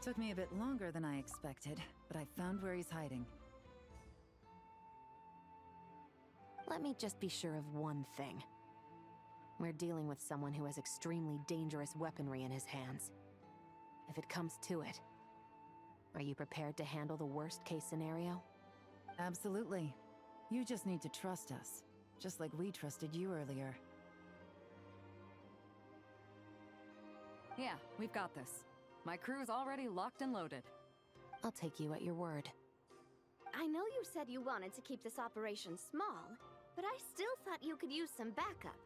Took me a bit longer than I expected, but I found where he's hiding. Let me just be sure of one thing. We're dealing with someone who has extremely dangerous weaponry in his hands. If it comes to it, are you prepared to handle the worst-case scenario? Absolutely. You just need to trust us, just like we trusted you earlier. Yeah, we've got this. My crew's already locked and loaded. I'll take you at your word. I know you said you wanted to keep this operation small, but I still thought you could use some backup.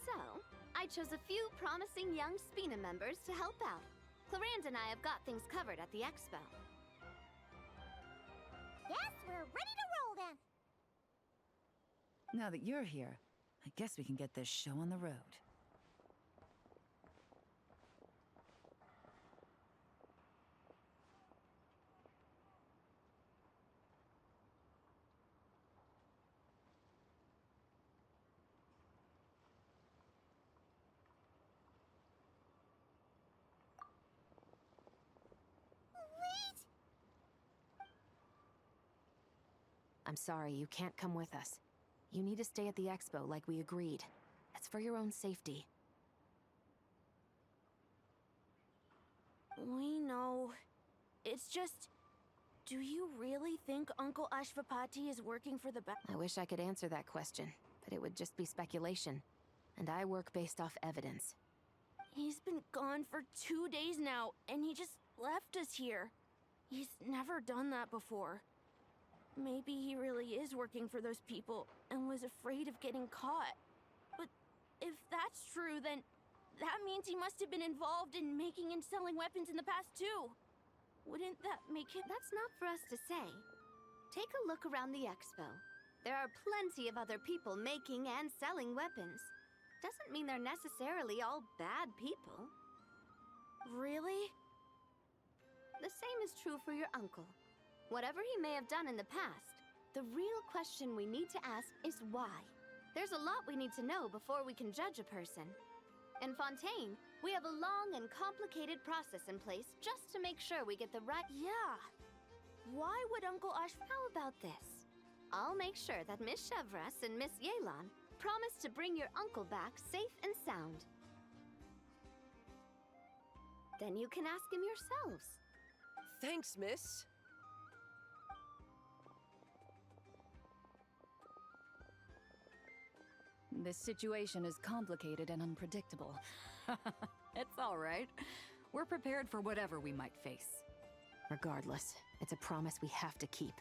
So, I chose a few promising young Spina members to help out. Caraneth and I have got things covered at the expo. Yes, we're ready to roll then. Now that you're here, I guess we can get this show on the road. I'm sorry, you can't come with us. You need to stay at the expo like we agreed. It's for your own safety. We know. It's just... Do you really think Uncle Ashvapati is working for the I wish I could answer that question, but it would just be speculation. And I work based off evidence. He's been gone for 2 days now, and he just left us here. He's never done that before. Maybe he really is working for those people and was afraid of getting caught. But if that's true, then that means he must have been involved in making and selling weapons in the past too. Wouldn't that make him— That's not for us to say. Take a look around the expo. There are plenty of other people making and selling weapons. Doesn't mean they're necessarily all bad people. Really? The same is true for your uncle. Whatever he may have done in the past, the real question we need to ask is why. There's a lot we need to know before we can judge a person. In Fontaine, we have a long and complicated process in place just to make sure we get the right— Yeah. Why would Uncle Ash— How about this? I'll make sure that Miss Chevras and Miss Yelan promise to bring your uncle back safe and sound. Then you can ask him yourselves. Thanks, miss. This situation is complicated and unpredictable. It's all right. We're prepared for whatever we might face. Regardless, it's a promise we have to keep.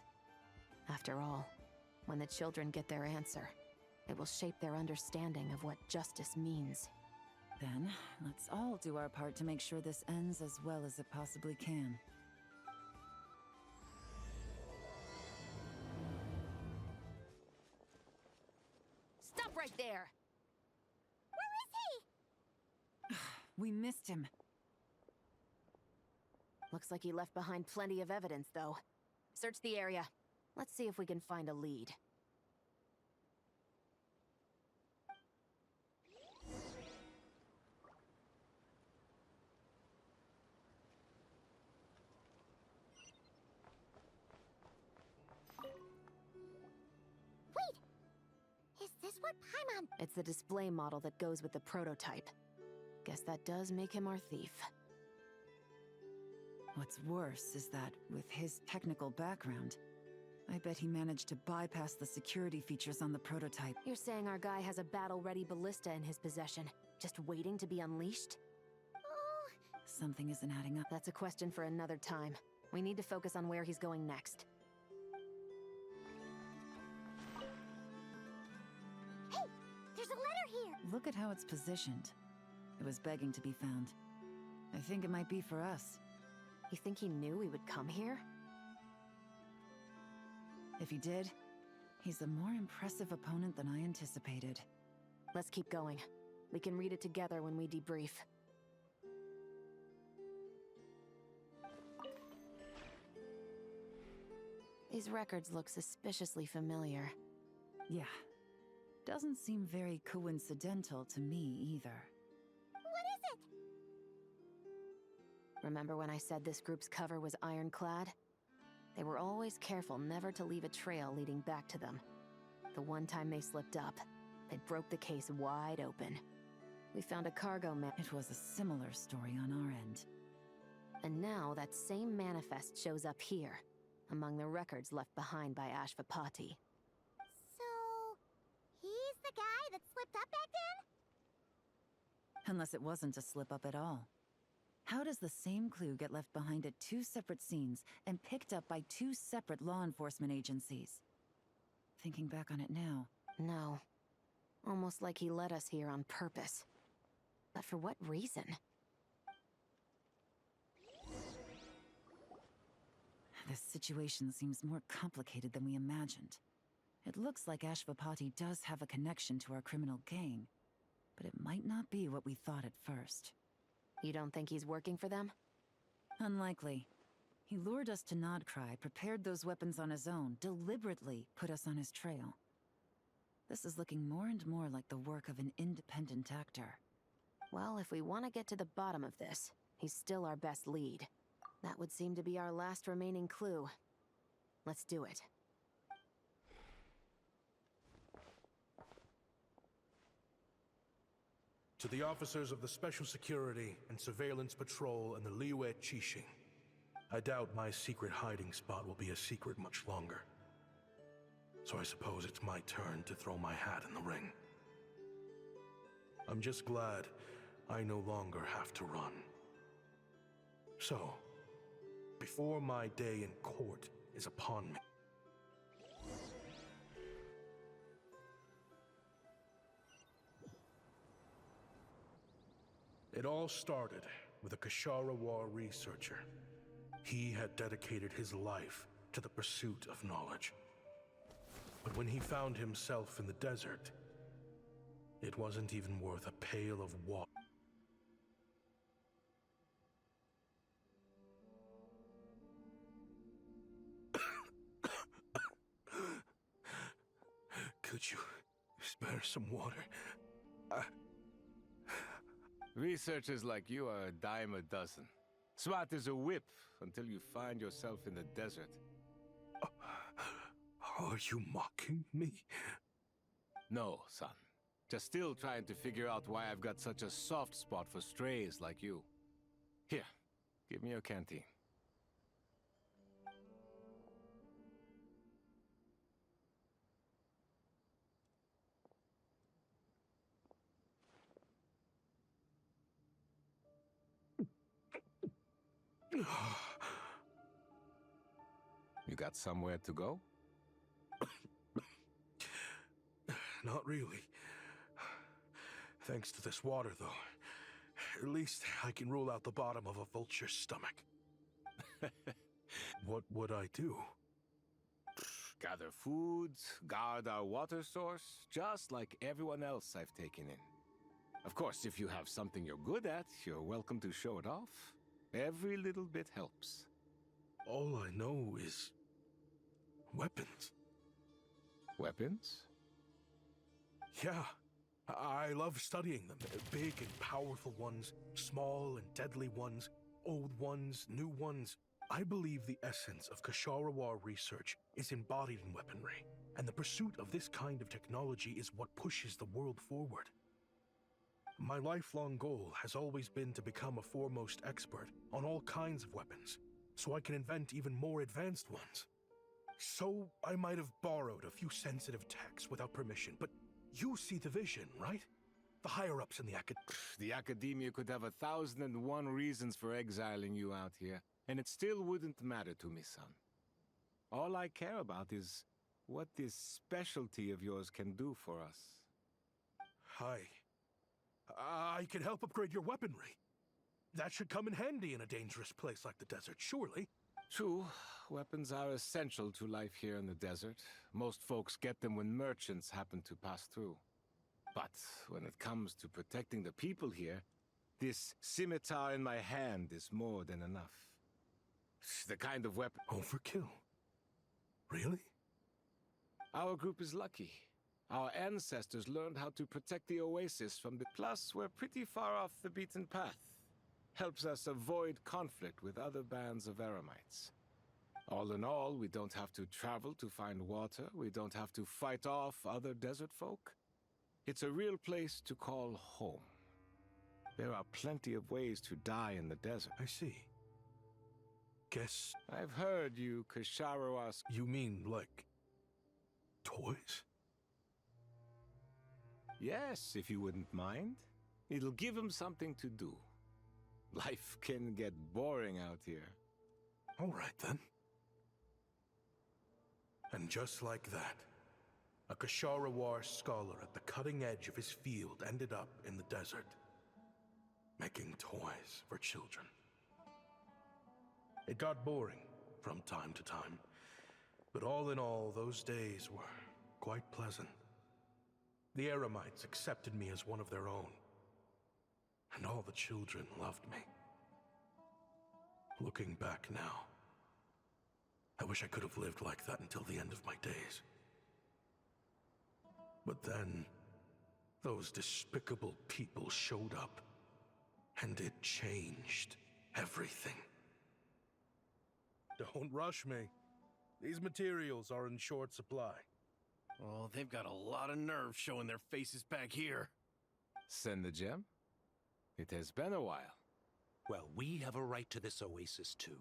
After all, when the children get their answer, it will shape their understanding of what justice means. Then, let's all do our part to make sure this ends as well as it possibly can. Stop right there! Where is he? We missed him. Looks like he left behind plenty of evidence, though. Search the area. Let's see if we can find a lead. Wait! Is this what Paimon— It's the display model that goes with the prototype. Guess that does make him our thief. What's worse is that, with his technical background, I bet he managed to bypass the security features on the prototype. You're saying our guy has a battle-ready ballista in his possession, just waiting to be unleashed? Oh, Something isn't adding up. That's a question for another time. We need to focus on where he's going next. hey! There's a letter here! Look at how it's positioned. It was begging to be found. I think it might be for us. You think he knew we would come here? If he did, he's a more impressive opponent than I anticipated. Let's keep going. We can read it together when we debrief. These records look suspiciously familiar. Yeah. Doesn't seem very coincidental to me either. What is it? Remember when I said this group's cover was ironclad? They were always careful never to leave a trail leading back to them. The one time they slipped up, they broke the case wide open. We found a cargo man. It was a similar story on our end. And now that same manifest shows up here, among the records left behind by Ashvapati. So, he's the guy that slipped up back then? Unless it wasn't a slip-up at all. How does the same clue get left behind at 2 separate scenes and picked up by 2 separate law enforcement agencies? Thinking back on it now... No. Almost like he led us here on purpose. But for what reason? This situation seems more complicated than we imagined. It looks like Ashvapati does have a connection to our criminal gang, but it might not be what we thought at first. You don't think he's working for them? Unlikely. He lured us to Nodcry, prepared those weapons on his own, deliberately put us on his trail. This is looking more and more like the work of an independent actor. Well, if we want to get to the bottom of this, he's still our best lead. That would seem to be our last remaining clue. Let's do it. To the officers of the Special Security and Surveillance Patrol and the Liyue Qixing, I doubt my secret hiding spot will be a secret much longer. So I suppose it's my turn to throw my hat in the ring. I'm just glad I no longer have to run. So, before my day in court is upon me, it all started with a Kshatriya researcher. He had dedicated his life to the pursuit of knowledge. But when he found himself in the desert, it wasn't even worth a pail of water. Could you spare some water? Researchers like you are a dime a dozen. Smart as a whip until you find yourself in the desert. Are you mocking me? No, son. Just still trying to figure out why I've got such a soft spot for strays like you. Here, give me your canteen. You got somewhere to go? Not really. Thanks to this water, though. At least I can rule out the bottom of a vulture's stomach. What would I do? Gather food, guard our water source, just like everyone else I've taken in. Of course, if you have something you're good at, you're welcome to show it off. Every little bit helps. All I know is... weapons. Weapons? Yeah. I love studying them. Big and powerful ones, small and deadly ones, old ones, new ones. I believe the essence of Kshatriya research is embodied in weaponry, and the pursuit of this kind of technology is what pushes the world forward. My lifelong goal has always been to become a foremost expert on all kinds of weapons, so I can invent even more advanced ones. So I might have borrowed a few sensitive techs without permission, but you see the vision, right? The higher-ups in the The academia could have 1,001 reasons for exiling you out here, and it still wouldn't matter to me, son. All I care about is what this specialty of yours can do for us. I can help upgrade your weaponry. That should come in handy in a dangerous place like the desert, surely. True, weapons are essential to life here in the desert. Most folks get them when merchants happen to pass through. But when it comes to protecting the people here, this scimitar in my hand is more than enough. The kind of weapon... Overkill? Really? Our group is lucky. Our ancestors learned how to protect the oasis from the... Plus, we're pretty far off the beaten path. Helps us avoid conflict with other bands of Eremites. All in all, we don't have to travel to find water, we don't have to fight off other desert folk. It's a real place to call home. There are plenty of ways to die in the desert. I see. Guess I've heard you Kasharawas. you mean like toys? Yes, if you wouldn't mind. It'll give him something to do. Life can get boring out here. All right then. And just like that, a Kasharawar scholar at the cutting edge of his field ended up in the desert, making toys for children. It got boring from time to time, but all in all, those days were quite pleasant. The Eremites accepted me as one of their own, and all the children loved me. Looking back now, I wish I could have lived like that until the end of my days. But then, those despicable people showed up, and it changed everything. Don't rush me. These materials are in short supply. Oh, they've got a lot of nerve showing their faces back here. Send the gem? It has been a while. Well, we have a right to this oasis too.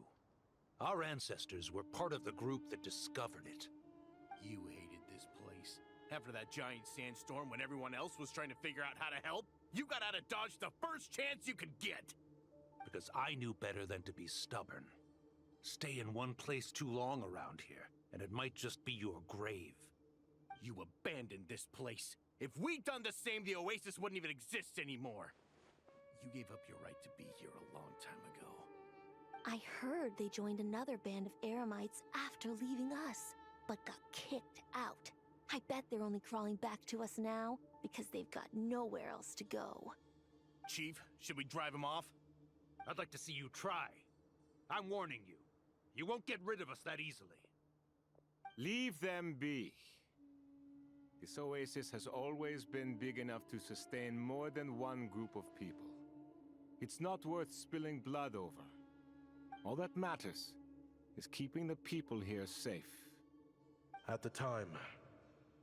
Our ancestors were part of the group that discovered it. You hated this place. After that giant sandstorm when everyone else was trying to figure out how to help, you got out of Dodge the first chance you could get. Because I knew better than to be stubborn. Stay in one place too long around here, and it might just be your grave. You abandoned this place. If we'd done the same, the oasis wouldn't even exist anymore. You gave up your right to be here a long time ago. I heard they joined another band of Eremites after leaving us, but got kicked out. I bet they're only crawling back to us now because they've got nowhere else to go. Chief, should we drive him off? I'd like to see you try. I'm warning you. You won't get rid of us that easily. Leave them be. This oasis has always been big enough to sustain more than one group of people. It's not worth spilling blood over. All that matters is keeping the people here safe. At the time,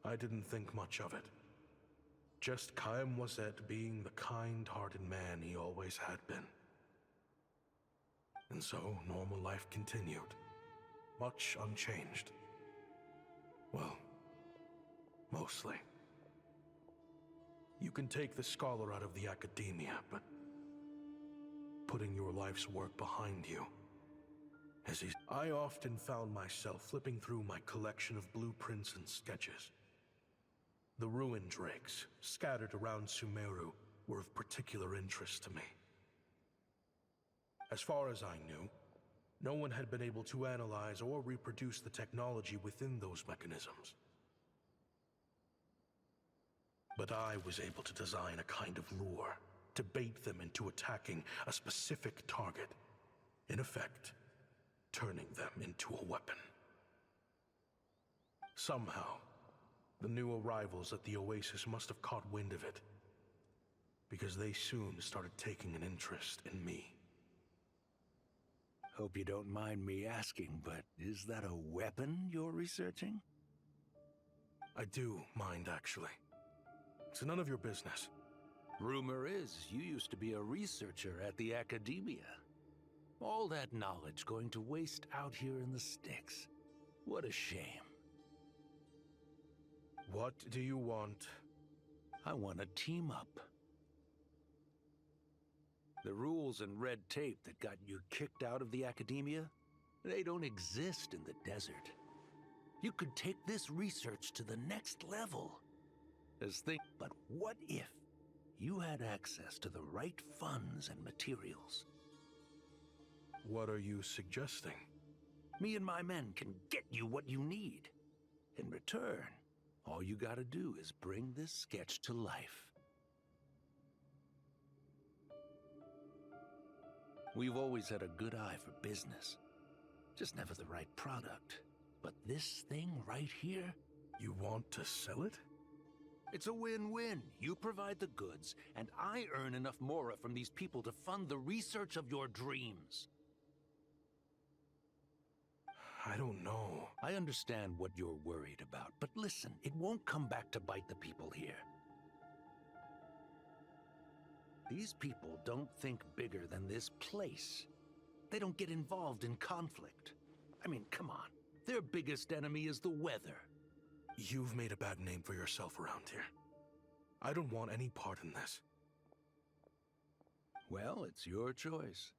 I didn't think much of it. Just Caim Wazet being the kind-hearted man he always had been. And so, normal life continued, much unchanged. Well, mostly. You can take the scholar out of the academia, but putting your life's work behind you is easy. I often found myself flipping through my collection of blueprints and sketches. The ruin drakes scattered around Sumeru were of particular interest to me. As far as I knew, no one had been able to analyze or reproduce the technology within those mechanisms. But I was able to design a kind of lure to bait them into attacking a specific target, in effect, turning them into a weapon. Somehow, the new arrivals at the oasis must have caught wind of it, because they soon started taking an interest in me. Hope you don't mind me asking, but is that a weapon you're researching? I do mind, actually. It's none of your business. Rumor is you used to be a researcher at the academia. All that knowledge going to waste out here in the sticks. What a shame. What do you want? I want to team up. The rules and red tape that got you kicked out of the academia, they don't exist in the desert. You could take this research to the next level. But what if you had access to the right funds and materials? What are you suggesting? Me and my men can get you what you need. In return, all you gotta do is bring this sketch to life. We've always had a good eye for business. Just never the right product. But this thing right here, You want to sell it? It's a win-win. You provide the goods, and I earn enough mora from these people to fund the research of your dreams. I don't know. I understand what you're worried about, but listen, it won't come back to bite the people here. These people don't think bigger than this place. They don't get involved in conflict. I mean, come on. Their biggest enemy is the weather. You've made a bad name for yourself around here. I don't want any part in this. Well, it's your choice.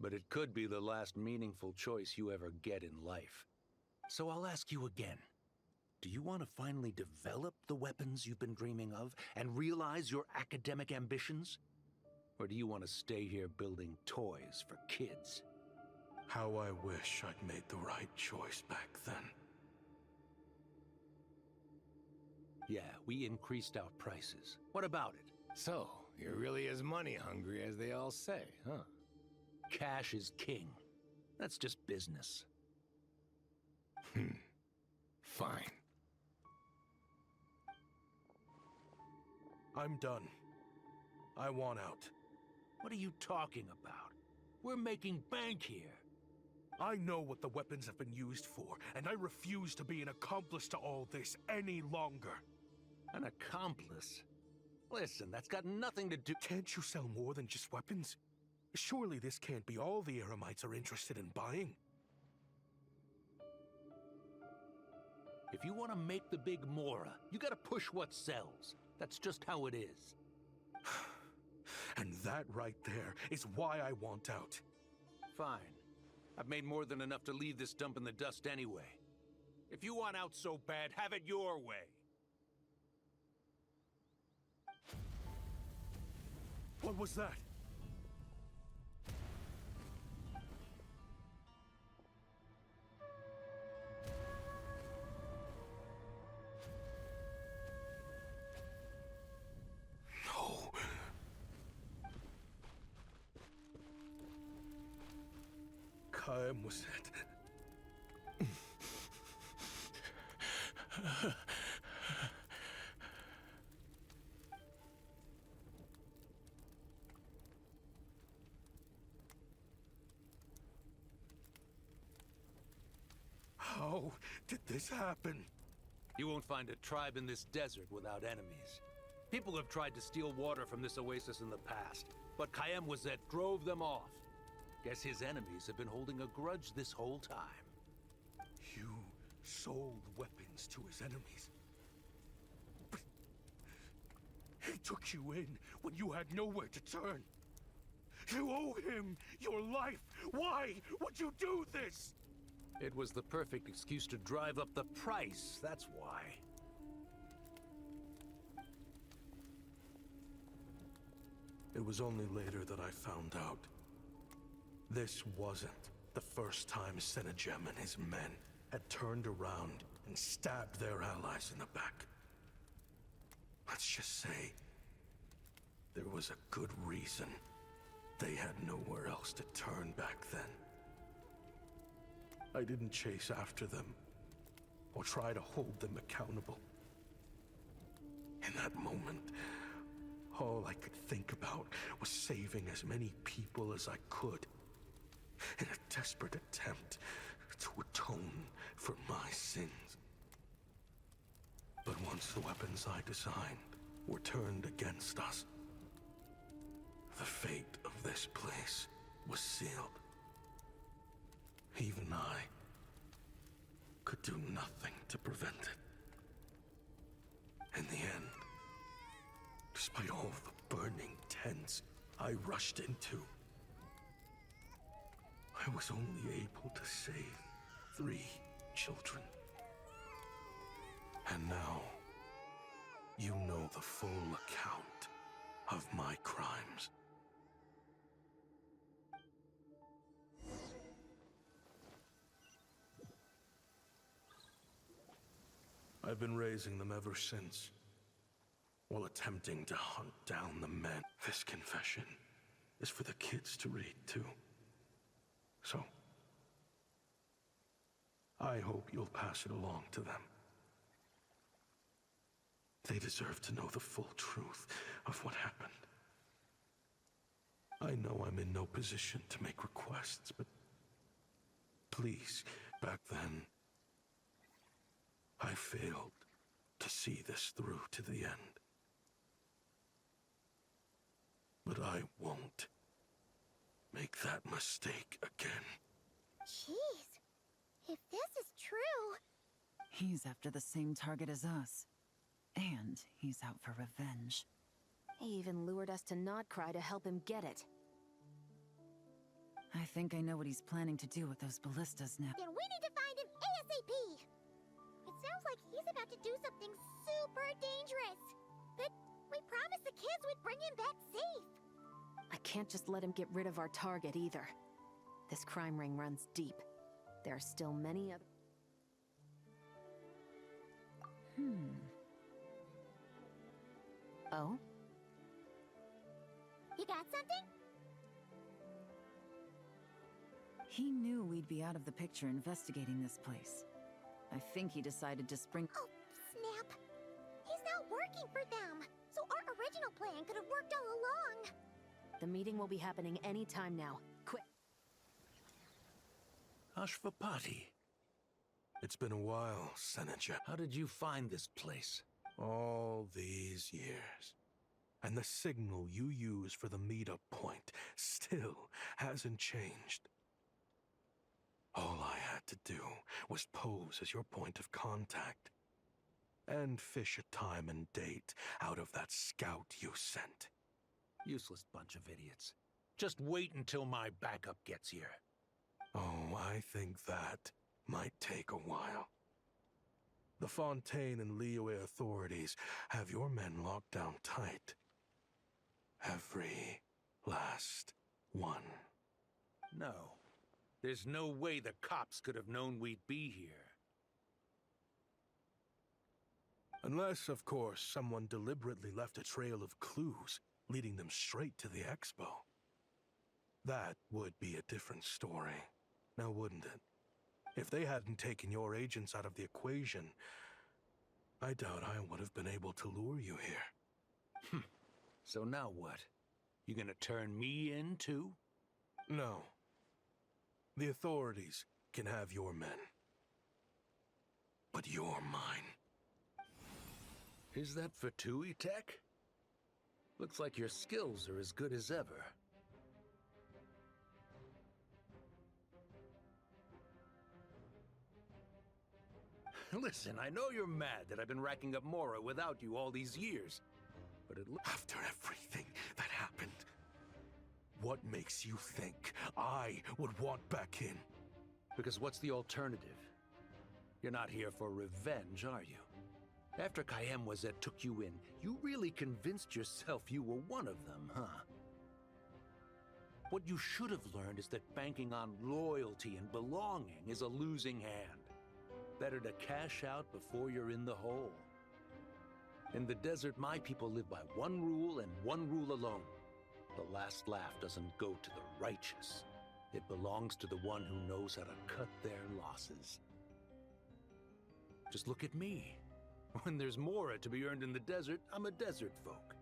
But it could be the last meaningful choice you ever get in life. So I'll ask you again. Do you want to finally develop the weapons you've been dreaming of and realize your academic ambitions? Or do you want to stay here building toys for kids? How I wish I'd made the right choice back then. Yeah, we increased our prices. What about it? So, you're really as money hungry as they all say, huh? Cash is king. That's just business. Fine. I'm done. I want out. What are you talking about? We're making bank here. I know what the weapons have been used for, and I refuse to be an accomplice to all this any longer. An accomplice? Listen, that's got nothing to do— Can't you sell more than just weapons? Surely this can't be all the Eremites are interested in buying. If you want to make the big mora, you gotta push what sells. That's just how it is. And that right there is why I want out. Fine. I've made more than enough to leave this dump in the dust anyway. If you want out so bad, have it your way. What was that? No. Caem was it? How did this happen? You won't find a tribe in this desert without enemies. People have tried to steal water from this oasis in the past, but Caem was that drove them off. Guess his enemies have been holding a grudge this whole time. You sold weapons to his enemies. But he took you in when you had nowhere to turn. You owe him your life. Why would you do this? It was the perfect excuse to drive up the price, that's why. It was only later that I found out. This wasn't the first time Senegem and his men had turned around and stabbed their allies in the back. Let's just say there was a good reason they had nowhere else to turn back then. I didn't chase after them or try to hold them accountable. In that moment, all I could think about was saving as many people as I could in a desperate attempt to atone for my sins. But once the weapons I designed were turned against us, the fate of this place was sealed. Even I could do nothing to prevent it. In the end, despite all the burning tents I rushed into, I was only able to save 3 children. And now, you know the full account of my crimes. I've been raising them ever since, while attempting to hunt down the men. This confession is for the kids to read too. So, I hope you'll pass it along to them. They deserve to know the full truth of what happened. I know I'm in no position to make requests, but please, back then, I failed to see this through to the end. But I won't make that mistake again. Jeez. If this is true... He's after the same target as us. And he's out for revenge. He even lured us to Nodcry to help him get it. I think I know what he's planning to do with those ballistas now. Then we need to find him ASAP! It sounds like he's about to do something super dangerous. But we promised the kids we'd bring him back safe. I can't just let him get rid of our target either. This crime ring runs deep. There are still many other... Oh? You got something? He knew we'd be out of the picture investigating this place. I think he decided to spring... Oh, snap. He's not working for them. So our original plan could have worked all along. The meeting will be happening any time now. Quick! Ashvapati, It's been a while, Seneca. how did you find this place? All these years. And the signal you use for the meetup point still hasn't changed. All I had to do was pose as your point of contact. And fish a time and date out of that scout you sent. Useless bunch of idiots. Just wait until my backup gets here. Oh, I think that might take a while. The Fontaine and Liyue authorities have your men locked down tight. Every last one. No. There's no way the cops could have known we'd be here. Unless, of course, someone deliberately left a trail of clues, leading them straight to the expo. That would be a different story, now wouldn't it? If they hadn't taken your agents out of the equation, I doubt I would have been able to lure you here. So now what? You gonna turn me in, too? No. The authorities can have your men. But you're mine. Is that Fatui tech? Looks like your skills are as good as ever. Listen, I know you're mad that I've been racking up Mora without you all these years, but it looks... After everything that happened, what makes you think I would want back in? Because what's the alternative? You're not here for revenge, are you? After Kayemwazet took you in, you really convinced yourself you were one of them, huh? What you should have learned is that banking on loyalty and belonging is a losing hand. Better to cash out before you're in the hole. In the desert, my people live by one rule and one rule alone. The last laugh doesn't go to the righteous. It belongs to the one who knows how to cut their losses. Just look at me. When there's Mora to be earned in the desert, I'm a desert folk.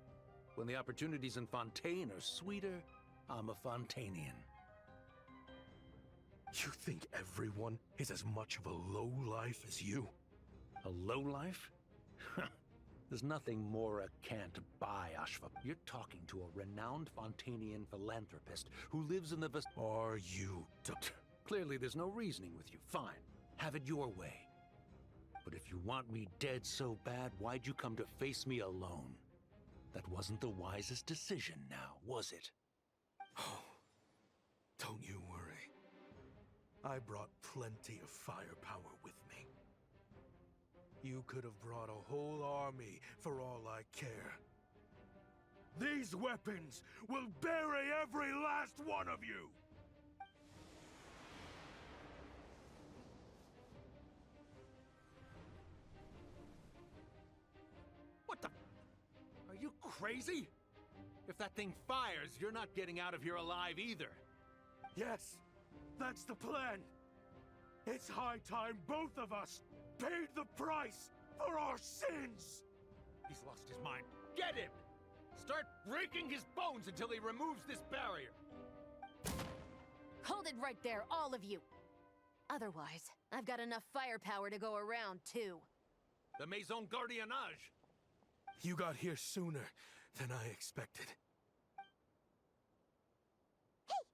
When the opportunities in Fontaine are sweeter, I'm a Fontanian. You think everyone is as much of a lowlife as you? A lowlife? There's nothing Mora can't buy, Ashva. You're talking to a renowned Fontanian philanthropist who lives in the Are you Clearly there's no reasoning with you. Fine. Have it your way. But if you want me dead so bad, why'd you come to face me alone? That wasn't the wisest decision now, was it? Oh, don't you worry. I brought plenty of firepower with me. You could have brought a whole army for all I care. These weapons will bury every last one of you! What the? Are you crazy? If that thing fires, you're not getting out of here alive either. Yes, that's the plan. It's high time both of us paid the price for our sins! He's Get him! Start breaking his bones until he removes this barrier! Hold it right there, all of you! Otherwise, I've got enough firepower to go around, too. The Maison Gardiennage! You got here sooner than I expected. Hey!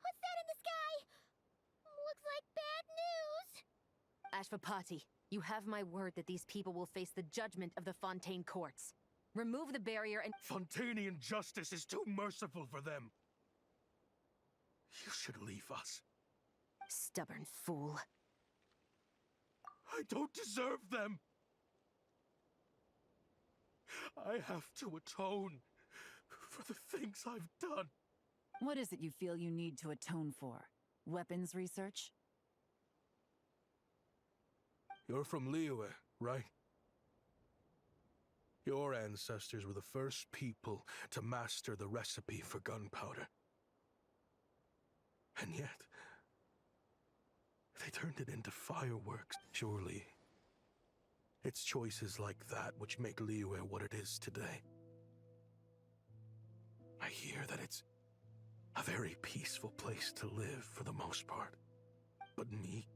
What's that in the sky? Looks like bad news! Ashvapati, you have my word that these people will face the judgment of the Fontaine courts. Remove the barrier and— Fontainian justice is too merciful for them. You should leave us. Stubborn fool. I don't deserve them. I have to atone for the things I've done. What is it you feel you need to atone for? Weapons research? You're from Liyue, right? Your ancestors were the first people to master the recipe for gunpowder. And yet, they turned it into fireworks. Surely, it's choices like that which make Liyue what it is today. I hear that it's a very peaceful place to live for the most part. But me?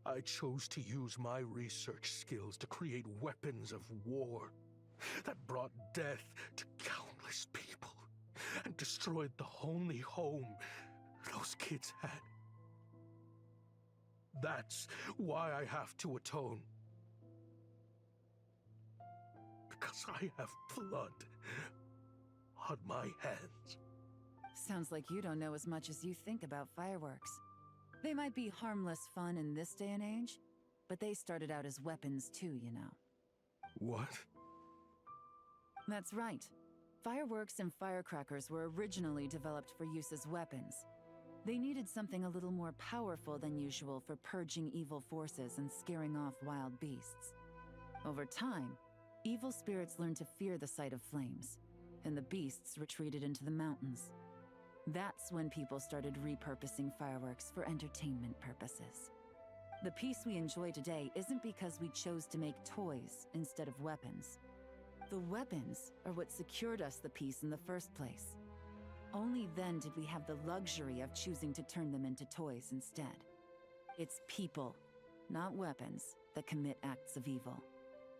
I chose to use my research skills to create weapons of war that brought death to countless people and destroyed the only home those kids had. That's why I have to atone. Because I have blood on my hands. Sounds like you don't know as much as you think about fireworks. They might be harmless fun in this day and age, but they started out as weapons too, you know. What? That's right. Fireworks and firecrackers were originally developed for use as weapons. They needed something a little more powerful than usual for purging evil forces and scaring off wild beasts. Over time, evil spirits learned to fear the sight of flames, and the beasts retreated into the mountains. That's when people started repurposing fireworks for entertainment purposes. The peace we enjoy today isn't because we chose to make toys instead of weapons. The weapons are what secured us the peace in the first place. Only then did we have the luxury of choosing to turn them into toys instead. It's people, not weapons, that commit acts of evil.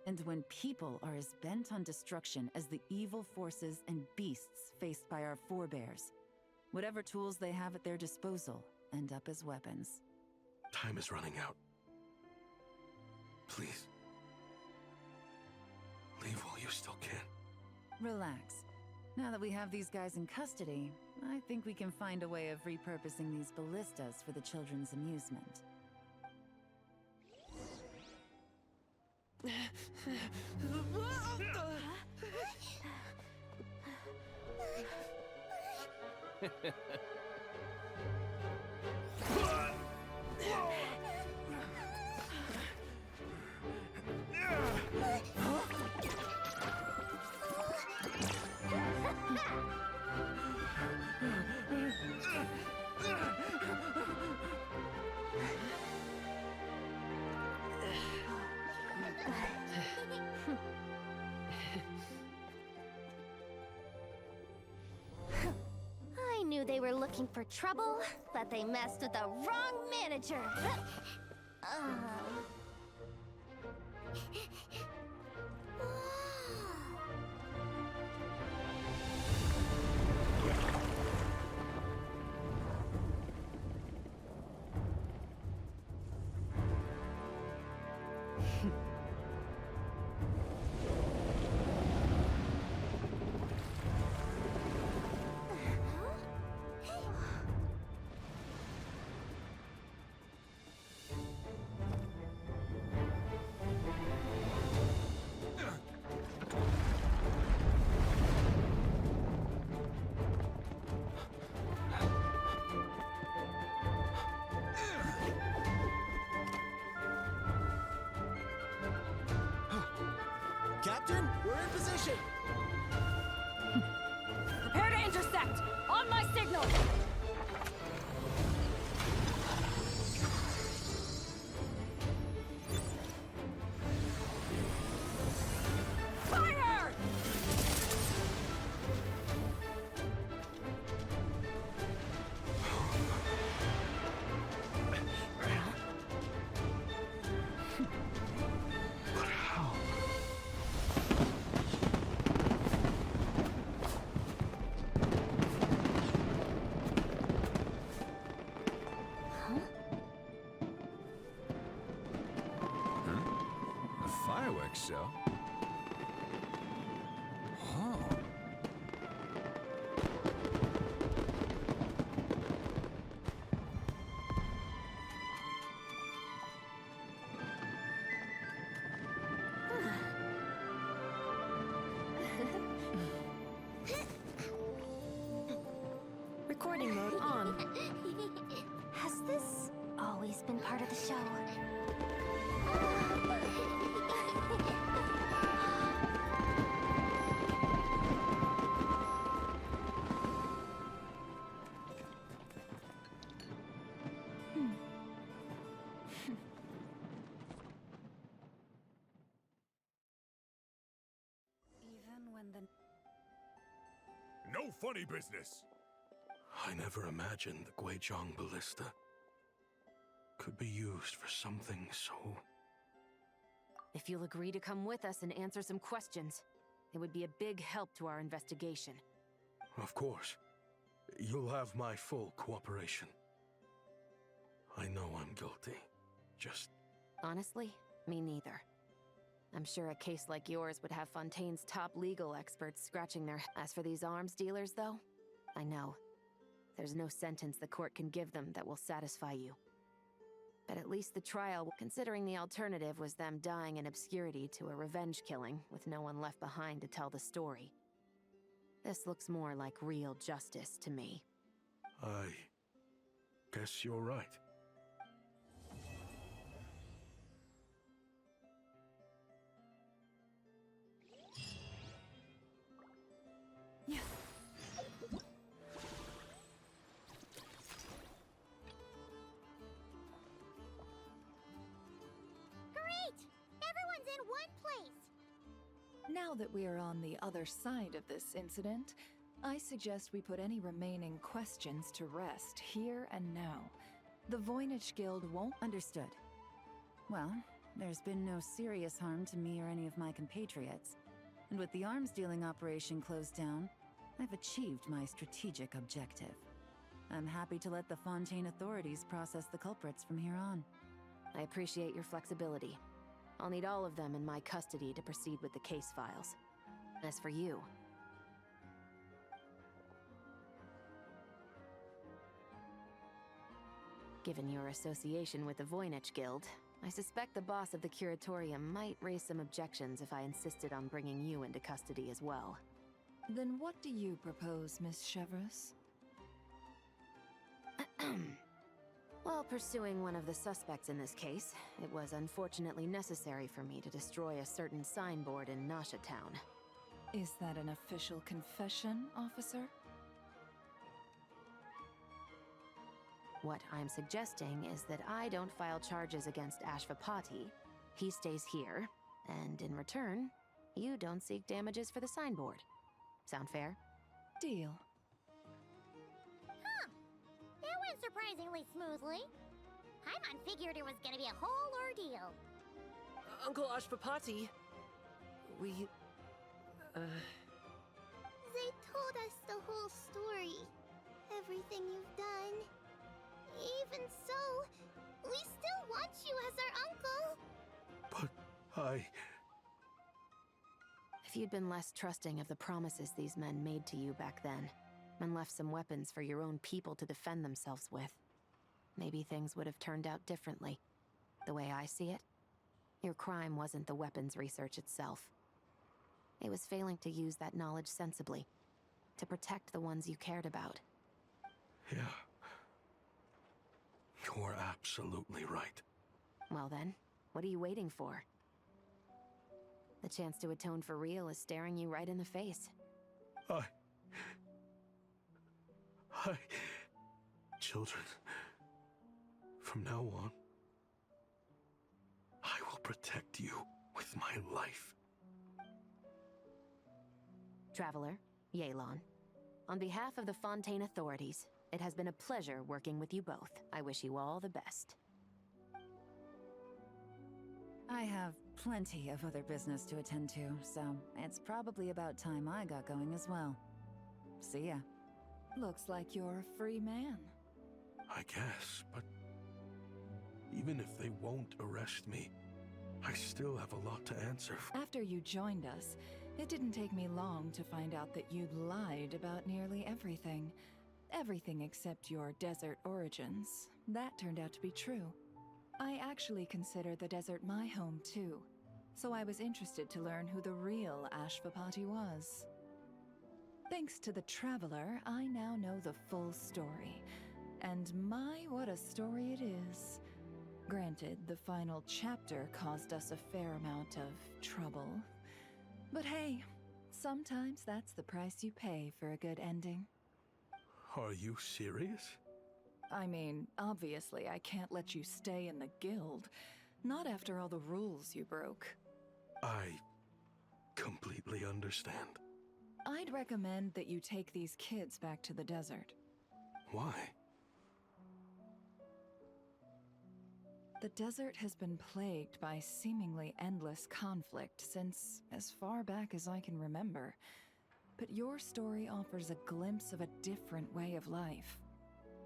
And when people are as bent on destruction as the evil forces and beasts faced by our forebears, whatever tools they have at their disposal end up as weapons. Time is running out. Please. Leave while you still can. Relax. Now that we have these guys in custody, I think we can find a way of repurposing these ballistas for the children's amusement. I knew they were looking for trouble, but they messed with the wrong manager. Captain, we're in position! Prepare to intersect! On my signal! fireworks show? Oh. Recording mode on. Has this always been part of the show? Even when the No funny business! I never imagined the Guizhong ballista could be used for something so... If you'll agree to come with us and answer some questions, it would be a big help to our investigation. Of course. You'll have my full cooperation. I know I'm guilty. Just... Honestly, me neither. I'm sure a case like yours would have Fontaine's top legal experts scratching their... As for these arms dealers, though, I know. There's no sentence the court can give them that will satisfy you. But at least the trial, considering the alternative was them dying in obscurity to a revenge killing with no one left behind to tell the story. This looks more like real justice to me. I guess you're right. Now that we are on the other side of this incident, I suggest we put any remaining questions to rest here and now. The Voynich Guild won't... Understood. Well, there's been no serious harm to me or any of my compatriots. And with the arms dealing operation closed down, I've achieved my strategic objective. I'm happy to let the Fontaine authorities process the culprits from here on. I appreciate your flexibility. I'll need all of them in my custody to proceed with the case files. As for you... Given your association with the Voynich Guild, I suspect the boss of the Curatorium might raise some objections if I insisted on bringing you into custody as well. Then what do you propose, Miss Chevreuse? While pursuing one of the suspects in this case, it was unfortunately necessary for me to destroy a certain signboard in Nasha Town. Is that an official confession, officer? What I'm suggesting is that I don't file charges against Ashvapati, he stays here, and in return, you don't seek damages for the signboard. Sound fair? Deal. Huh. That went surprisingly smoothly. Paimon figured it was gonna be a whole ordeal. Uncle Ashvapati, we... They told us the whole story. Everything you've done. Even so, we still want you as our uncle. But If you'd been less trusting of the promises these men made to you back then, and left some weapons for your own people to defend themselves with, maybe things would have turned out differently. The way I see it, your crime wasn't the weapons research itself. It was failing to use that knowledge sensibly, to protect the ones you cared about. yeah, you're absolutely right. Well then, what are you waiting for? The chance to atone for real is staring you right in the face. Children, from now on, I will protect you with my life. Traveler, Yelan. On behalf of the Fontaine authorities, it has been a pleasure working with you both. I wish you all the best. I have plenty of other business to attend to, so it's probably about time I got going as well. See ya. Looks like you're a free man. I guess, but even if they won't arrest me, I still have a lot to answer. After you joined us, it didn't take me long to find out that you'd lied about nearly everything. Everything except your desert origins. That turned out to be true. I actually consider the desert my home too, so I was interested to learn who the real Ashvapati was. Thanks to the Traveler, I now know the full story. And my, what a story it is. Granted, the final chapter caused us a fair amount of trouble. But hey, sometimes that's the price you pay for a good ending. Are you serious? I mean, obviously I can't let you stay in the guild. Not after all the rules you broke. I completely understand. I'd recommend that you take these kids back to the desert. Why? The desert has been plagued by seemingly endless conflict since as far back as I can remember. But your story offers a glimpse of a different way of life.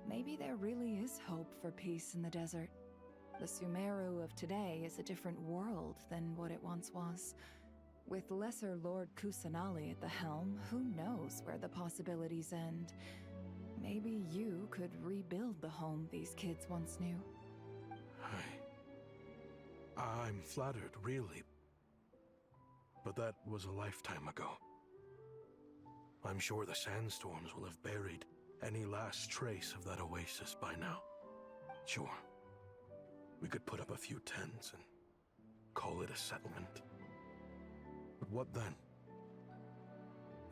Maybe there really is hope for peace in the desert. The Sumeru of today is a different world than what it once was. With Lesser Lord Kusanali at the helm, who knows where the possibilities end? Maybe you could rebuild the home these kids once knew. I'm flattered, really. But that was a lifetime ago. I'm sure the sandstorms will have buried any last trace of that oasis by now. Sure, we could put up a few tents and call it a settlement. But what then?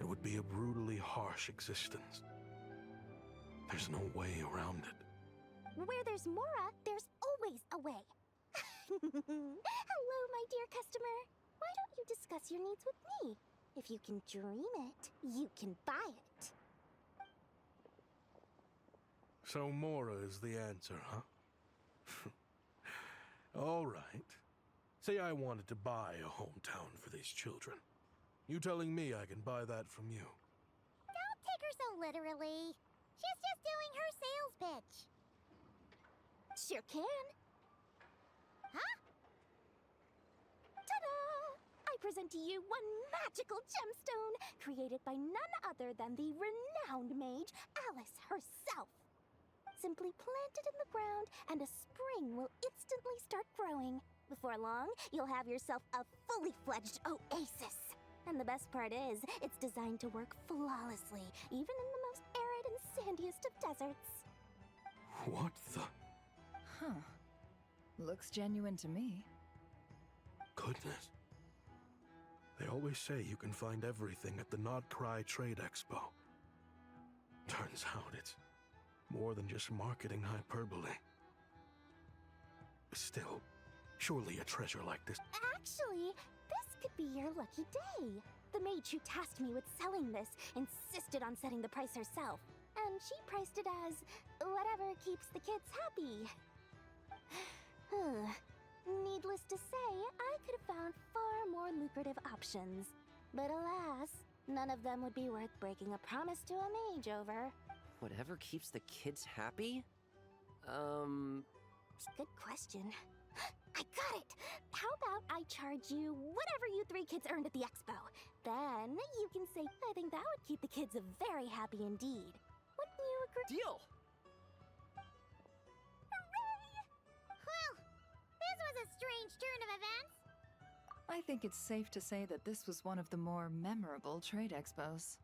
It would be a brutally harsh existence. There's no way around it. Where there's Mora, there's always a way. Hello, my dear customer. Why don't you discuss your needs with me? If you can dream it, you can buy it. So Mora is the answer, huh? All right. Say I wanted to buy a hometown for these children. You telling me I can buy that from you? Don't take her so literally. She's just doing her sales pitch. Sure can. Huh? Ta-da! I present to you one magical gemstone created by none other than the renowned mage Alice herself. Simply plant it in the ground and a spring will instantly start growing. Before long, you'll have yourself a fully fledged oasis. And the best part is, it's designed to work flawlessly, even in the most arid and sandiest of deserts. What the? Huh. Looks genuine to me. Goodness. They always say you can find everything at the Not Cry Trade Expo. Turns out it's more than just marketing hyperbole. Still, surely a treasure like this... Actually, this could be your lucky day. The mage who tasked me with selling this insisted on setting the price herself. And she priced it as whatever keeps the kids happy. Needless to say, I could have found far more lucrative options. But alas, none of them would be worth breaking a promise to a mage over. Whatever keeps the kids happy? Good question. I got it! How about I charge you whatever you three kids earned at the expo? Then you can say, I think that would keep the kids very happy indeed. Wouldn't you agree? Deal! Hooray! Well, this was a strange turn of events. I think it's safe to say that this was one of the more memorable trade expos.